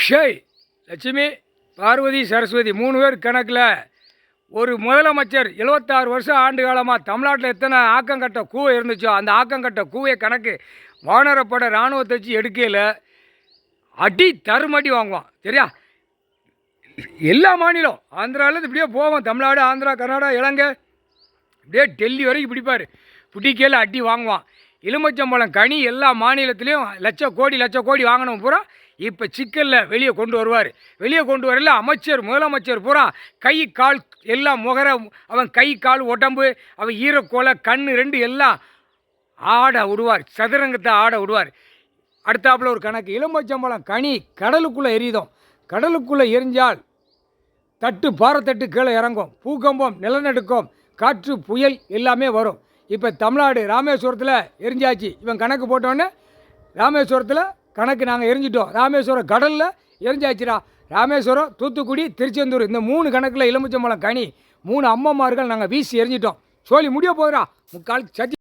அக்ஷய், லட்சுமி, பார்வதி, சரஸ்வதி 3 பேர் கணக்கில் ஒரு முதலமைச்சர் 76 வருஷம் ஆண்டு காலமாக தமிழ்நாட்டில் எத்தனை ஆக்கங்கட்ட கூவை இருந்துச்சோ அந்த ஆக்கங்கட்ட கூவை கணக்கு வானரப்பட இராணுவத்தை வச்சு எடுக்கையில் அடி தருமடி வாங்குவான். சரியா? எல்லா மாநிலம் ஆந்திராவிலேருந்து இப்படியே போவோம், தமிழ்நாடு, ஆந்திரா, கர்நாடகா, இலங்கை, இப்படியே டெல்லி வரைக்கும் பிடிப்பார். பிடிக்கையில் அடி வாங்குவான். எலுமிச்சம்பழம் கனி எல்லா மாநிலத்திலையும் லட்ச கோடி வாங்கினவன் பூரா இப்போ சிக்கலில் வெளியே கொண்டு வருவார். வெளியே கொண்டு வரல அமைச்சர் முதலமைச்சர் பூரா கை கால் எல்லாம் முகர, அவன் கை கால் உடம்பு, அவன் ஈரக்கோலை கண் 2 எல்லாம் ஆட விடுவார், சதுரங்கத்தை ஆட விடுவார். அடுத்தாப்புல ஒரு கணக்கு, எலுமிச்சம்பழம் கனி கடலுக்குள்ளே எரியுதோம். கடலுக்குள்ளே எரிஞ்சால் பாறைத்தட்டு கீழே இறங்கும், பூகம்பம், நிலநடுக்கம், காற்று, புயல் எல்லாமே வரும். இப்போ தமிழ்நாடு ராமேஸ்வரத்தில் எரிஞ்சாச்சு. இவன் கணக்கு போட்டோன்னே ராமேஸ்வரத்தில் கணக்கு நாங்கள் எரிஞ்சிட்டோம். ராமேஸ்வரம் கடலில் எரிஞ்சாச்சுரா. ராமேஸ்வரம், தூத்துக்குடி, திருச்செந்தூர் இந்த 3 கணக்கில் எலுமிச்சம்பழம் கனி 3 அம்மம்மார்கள் நாங்கள் வீசி எரிஞ்சிட்டோம். சோழி முடிய போகிறா முக்கால் சத்தி.